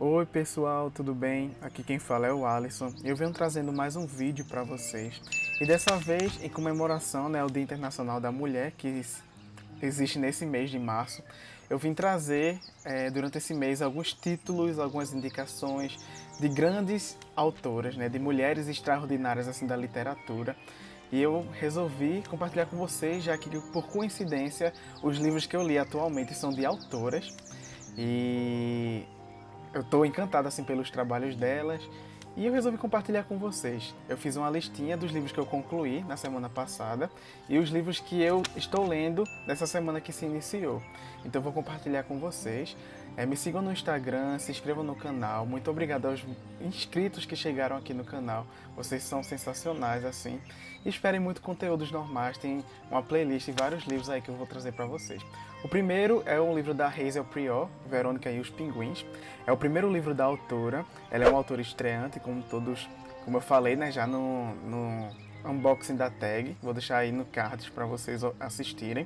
Oi pessoal, tudo bem? Aqui quem fala é o Alisson. Eu venho trazendo mais um vídeo para vocês. E dessa vez, em comemoração, ao Dia Internacional da Mulher, que existe nesse mês de março, eu vim trazer durante esse mês alguns títulos, algumas indicações de grandes autoras, de mulheres extraordinárias assim da literatura. E eu resolvi compartilhar com vocês, já que por coincidência os livros que eu li atualmente são de autoras. E eu estou encantado assim pelos trabalhos delas e eu resolvi compartilhar com vocês. Eu fiz uma listinha dos livros que eu concluí na semana passada e os livros que eu estou lendo nessa semana que se iniciou. Então eu vou compartilhar com vocês. Me sigam no Instagram, se inscrevam no canal. Muito obrigado aos inscritos que chegaram aqui no canal. Vocês são sensacionais assim. E esperem muito conteúdos normais. Tem uma playlist e vários livros aí que eu vou trazer para vocês. O primeiro é um livro da Hazel Prior, Verônica e os Pinguins. É o primeiro livro da autora. Ela é uma autora estreante, como eu falei, já no unboxing da tag. Vou deixar aí no card para vocês assistirem.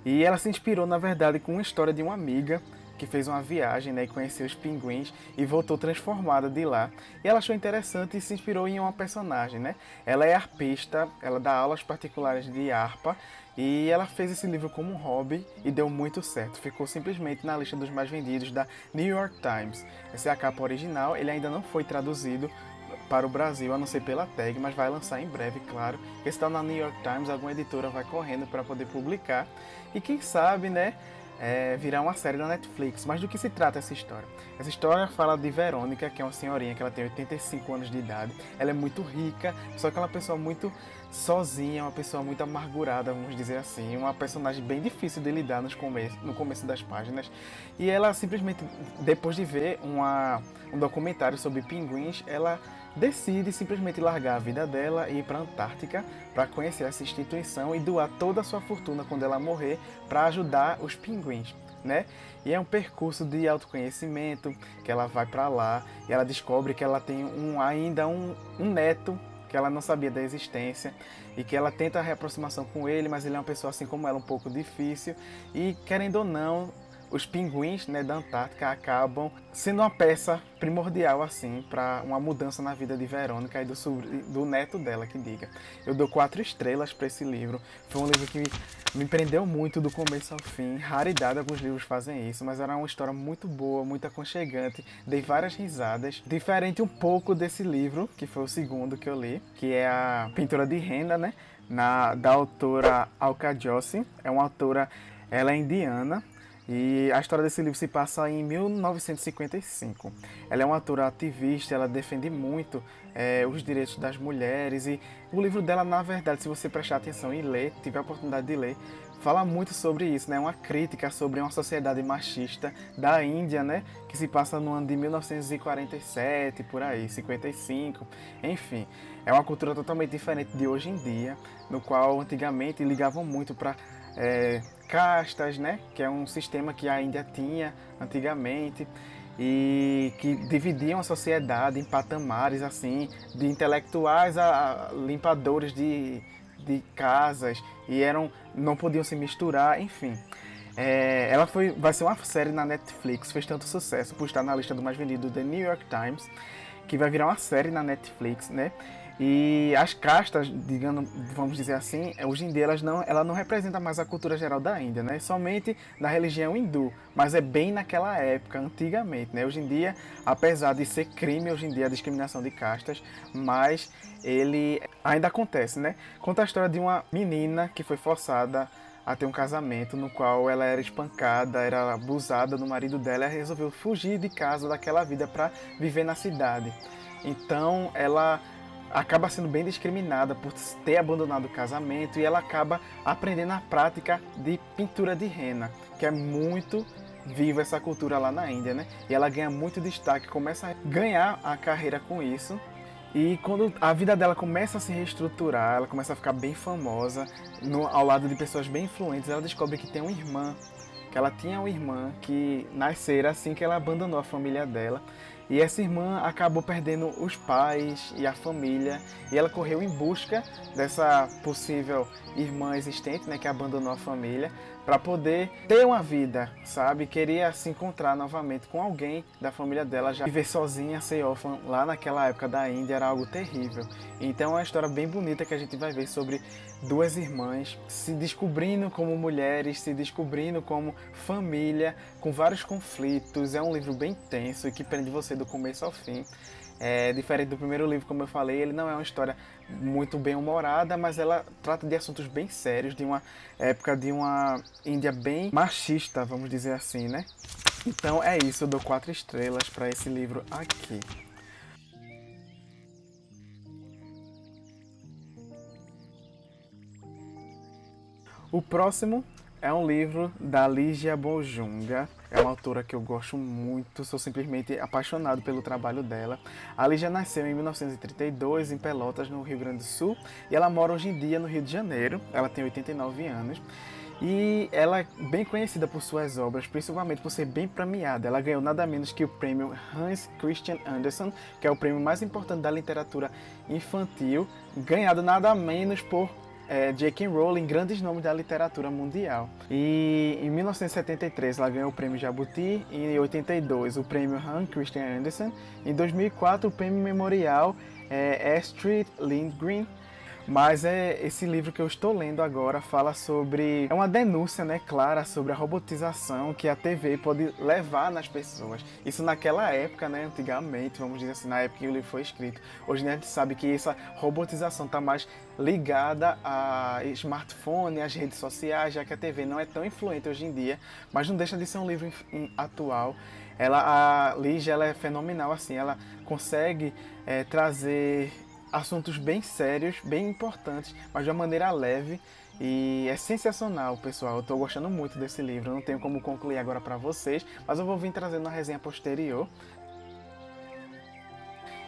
E ela se inspirou, na verdade, com uma história de uma amiga que fez uma viagem, e conheceu os pinguins e voltou transformada de lá. E ela achou interessante e se inspirou em uma personagem, Ela é arpista, ela dá aulas particulares de harpa e ela fez esse livro como um hobby e deu muito certo. Ficou simplesmente na lista dos mais vendidos da New York Times. Essa é a capa original, ele ainda não foi traduzido para o Brasil, a não ser pela tag, mas vai lançar em breve, claro. Esse está na New York Times, alguma editora vai correndo para poder publicar. E quem sabe, virar uma série da Netflix. Mas do que se trata essa história? Essa história fala de Verônica, que é uma senhorinha que ela tem 85 anos de idade. Ela é muito rica, só que ela é uma pessoa muito sozinha, uma pessoa muito amargurada, vamos dizer assim. Uma personagem bem difícil de lidar no começo das páginas. E ela simplesmente, depois de ver um documentário sobre pinguins, ela decide simplesmente largar a vida dela e ir para a Antártica para conhecer essa instituição e doar toda a sua fortuna quando ela morrer para ajudar os pinguins, E é um percurso de autoconhecimento que ela vai para lá e ela descobre que ela tem ainda um neto que ela não sabia da existência e que ela tenta a reaproximação com ele, mas ele é uma pessoa assim como ela, um pouco difícil e, querendo ou não, os pinguins da Antártica acabam sendo uma peça primordial assim para uma mudança na vida de Verônica e do neto dela, que diga. Eu dou 4 estrelas para esse livro. Foi um livro que me prendeu muito do começo ao fim. Raridade alguns livros fazem isso, mas era uma história muito boa, muito aconchegante. Dei várias risadas. Diferente um pouco desse livro, que foi o segundo que eu li, que é a Pintura de Renda, da autora Alka Jossi. É uma autora, ela é indiana. E a história desse livro se passa em 1955. Ela é uma autora ativista, ela defende muito os direitos das mulheres. E o livro dela, na verdade, se você prestar atenção e ler, tiver a oportunidade de ler, fala muito sobre isso, uma crítica sobre uma sociedade machista da Índia, que se passa no ano de 1947, por aí, 55. Enfim, é uma cultura totalmente diferente de hoje em dia, no qual antigamente ligavam muito para castas, que é um sistema que a Índia tinha antigamente e que dividiam a sociedade em patamares assim, de intelectuais a limpadores de casas e não podiam se misturar, enfim. Vai ser uma série na Netflix, fez tanto sucesso por estar na lista do mais vendido do The New York Times, que vai virar uma série na Netflix, E as castas, digamos, vamos dizer assim, hoje em dia ela não representa mais a cultura geral da Índia, somente da religião hindu, mas é bem naquela época, antigamente, Hoje em dia, apesar de ser crime hoje em dia a discriminação de castas, mas ele ainda acontece, Conta a história de uma menina que foi forçada a ter um casamento no qual ela era espancada, era abusada do marido dela e resolveu fugir de casa daquela vida para viver na cidade. Então ela acaba sendo bem discriminada por ter abandonado o casamento e ela acaba aprendendo a prática de pintura de rena, que é muito viva essa cultura lá na Índia, E ela ganha muito destaque, começa a ganhar a carreira com isso. E quando a vida dela começa a se reestruturar, ela começa a ficar bem famosa, ao lado de pessoas bem influentes, ela descobre que tem uma irmã, que ela tinha uma irmã que nascera assim que ela abandonou a família dela. E essa irmã acabou perdendo os pais e a família, e ela correu em busca dessa possível irmã existente, né, que abandonou a família, para poder ter uma vida, sabe? Queria se encontrar novamente com alguém da família dela, já viver sozinha, ser órfã, lá naquela época da Índia era algo terrível. Então é uma história bem bonita que a gente vai ver sobre duas irmãs se descobrindo como mulheres, se descobrindo como família, com vários conflitos. É um livro bem tenso e que prende você do começo ao fim. É diferente do primeiro livro, como eu falei, ele não é uma história muito bem humorada, mas ela trata de assuntos bem sérios, de uma época de uma Índia bem machista, vamos dizer assim, né? Então é isso, eu dou 4 estrelas para esse livro aqui. O próximo é um livro da Lígia Bojunga. É uma autora que eu gosto muito, sou simplesmente apaixonado pelo trabalho dela. A Lígia nasceu em 1932 em Pelotas, no Rio Grande do Sul, e ela mora hoje em dia no Rio de Janeiro. Ela tem 89 anos. E ela é bem conhecida por suas obras, principalmente por ser bem premiada. Ela ganhou nada menos que o prêmio Hans Christian Andersen, que é o prêmio mais importante da literatura infantil, ganhado nada menos por J.K. Rowling, grandes nomes da literatura mundial. E em 1973 ela ganhou o prêmio Jabuti, em 82 o prêmio Hans Christian Andersen, em 2004 o prêmio Memorial Astrid Lindgren. Mas esse livro que eu estou lendo agora fala sobre... É uma denúncia, né, clara, sobre a robotização que a TV pode levar nas pessoas. Isso naquela época, né, antigamente, vamos dizer assim, na época que o livro foi escrito. Hoje a gente sabe que essa robotização está mais ligada a smartphone, às redes sociais, já que a TV não é tão influente hoje em dia, mas não deixa de ser um livro atual. A Lígia, ela é fenomenal, assim, ela consegue trazer assuntos bem sérios, bem importantes, mas de uma maneira leve, e é sensacional, pessoal. Eu estou gostando muito desse livro, eu não tenho como concluir agora para vocês, mas eu vou vir trazendo uma resenha posterior.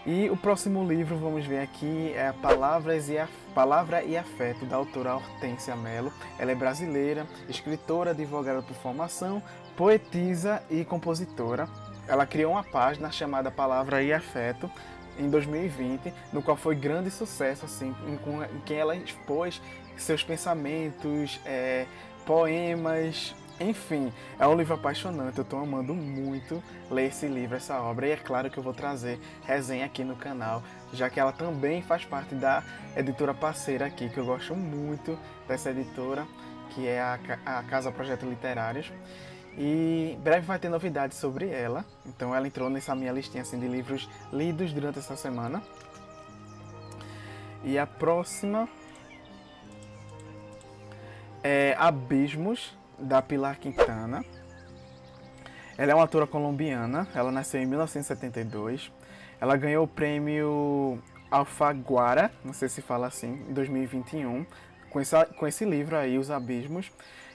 E o próximo livro, vamos ver aqui, é Palavra e Afeto, da autora Hortência Mello. Ela é brasileira, escritora, advogada por formação, poetisa e compositora. Ela criou uma página chamada Palavra e Afeto, em 2020, no qual foi grande sucesso, assim, em quem ela expôs seus pensamentos, poemas, enfim, é um livro apaixonante. Eu estou amando muito ler esse livro, essa obra, e é claro que eu vou trazer resenha aqui no canal, já que ela também faz parte da editora parceira aqui, que eu gosto muito dessa editora, que é a Casa Projeto Literários. E breve vai ter novidades sobre ela. Então ela entrou nessa minha listinha assim, de livros lidos durante essa semana. E a próxima é Abismos, da Pilar Quintana. Ela é uma autora colombiana. Ela nasceu em 1972. Ela ganhou o prêmio Alfaguara, não sei se fala assim, em 2021, com esse livro aí, Os Abismos.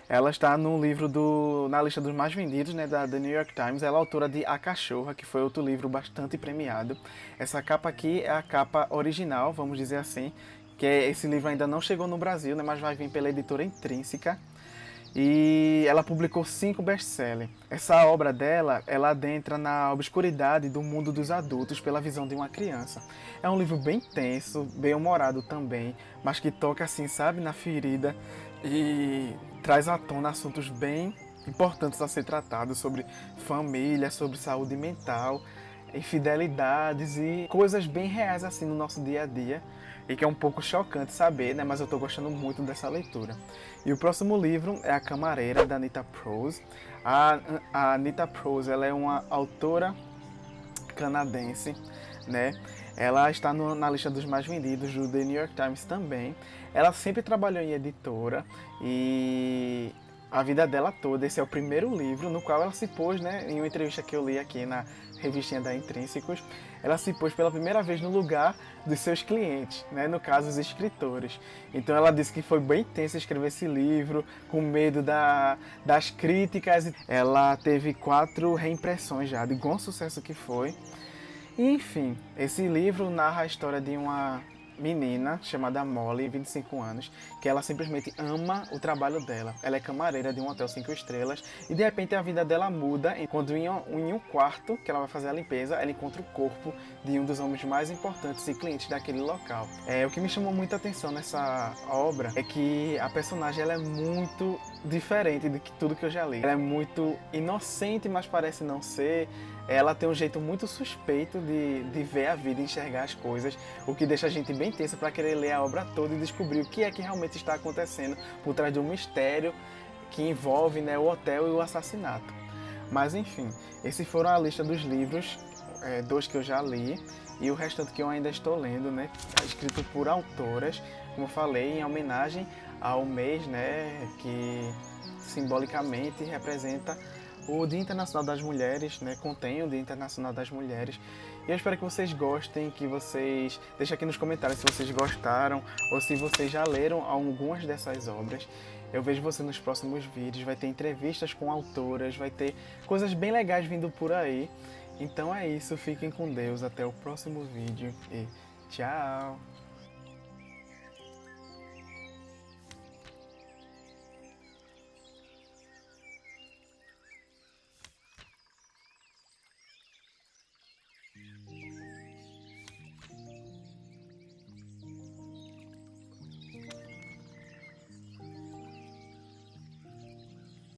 Ela está no livro na lista dos mais vendidos, né, da The New York Times. Ela é autora de A Cachorra, que foi outro livro bastante premiado. Essa capa aqui é a capa original, vamos dizer assim, que esse livro ainda não chegou no Brasil, né, mas vai vir pela editora Intrínseca. E ela publicou 5 best-sellers. Essa obra dela, ela adentra na obscuridade do mundo dos adultos pela visão de uma criança. É um livro bem tenso, bem humorado também, mas que toca assim, sabe, na ferida e traz à tona assuntos bem importantes a ser tratados sobre família, sobre saúde mental, infidelidades e coisas bem reais assim no nosso dia a dia. E que é um pouco chocante saber, né? Mas eu estou gostando muito dessa leitura. E o próximo livro é A Camareira, da Anita Prose. A Anita Prose, ela é uma autora canadense, né? Ela está na lista dos mais vendidos do The New York Times também. Ela sempre trabalhou em editora e a vida dela toda, esse é o primeiro livro no qual ela se pôs, né, em uma entrevista que eu li aqui na revistinha da Intrínsecos, ela se pôs pela primeira vez no lugar dos seus clientes, né, no caso os escritores. Então ela disse que foi bem tenso escrever esse livro, com medo das críticas. Ela teve 4 reimpressões já, de bom sucesso que foi. E, enfim, esse livro narra a história de uma menina chamada Molly, 25 anos, que ela simplesmente ama o trabalho dela. Ela é camareira de um hotel 5 estrelas e de repente a vida dela muda quando em um quarto que ela vai fazer a limpeza, ela encontra o corpo de um dos homens mais importantes e clientes daquele local. O que me chamou muita atenção nessa obra é que a personagem ela é muito diferente de tudo que eu já li. Ela é muito inocente, mas parece não ser. Ela tem um jeito muito suspeito de ver a vida e enxergar as coisas, o que deixa a gente bem tensa para querer ler a obra toda e descobrir o que é que realmente está acontecendo por trás de um mistério que envolve, né, o hotel e o assassinato. Mas enfim, esses foram a lista dos livros, 2 que eu já li e o restante que eu ainda estou lendo, né, escrito por autoras, como eu falei, em homenagem ao mês, né, que simbolicamente representa o Dia Internacional das Mulheres, né, contém o Dia Internacional das Mulheres. E eu espero que vocês gostem, que vocês deixem aqui nos comentários se vocês gostaram ou se vocês já leram algumas dessas obras. Eu vejo você nos próximos vídeos, vai ter entrevistas com autoras, vai ter coisas bem legais vindo por aí. Então é isso, fiquem com Deus, até o próximo vídeo e tchau!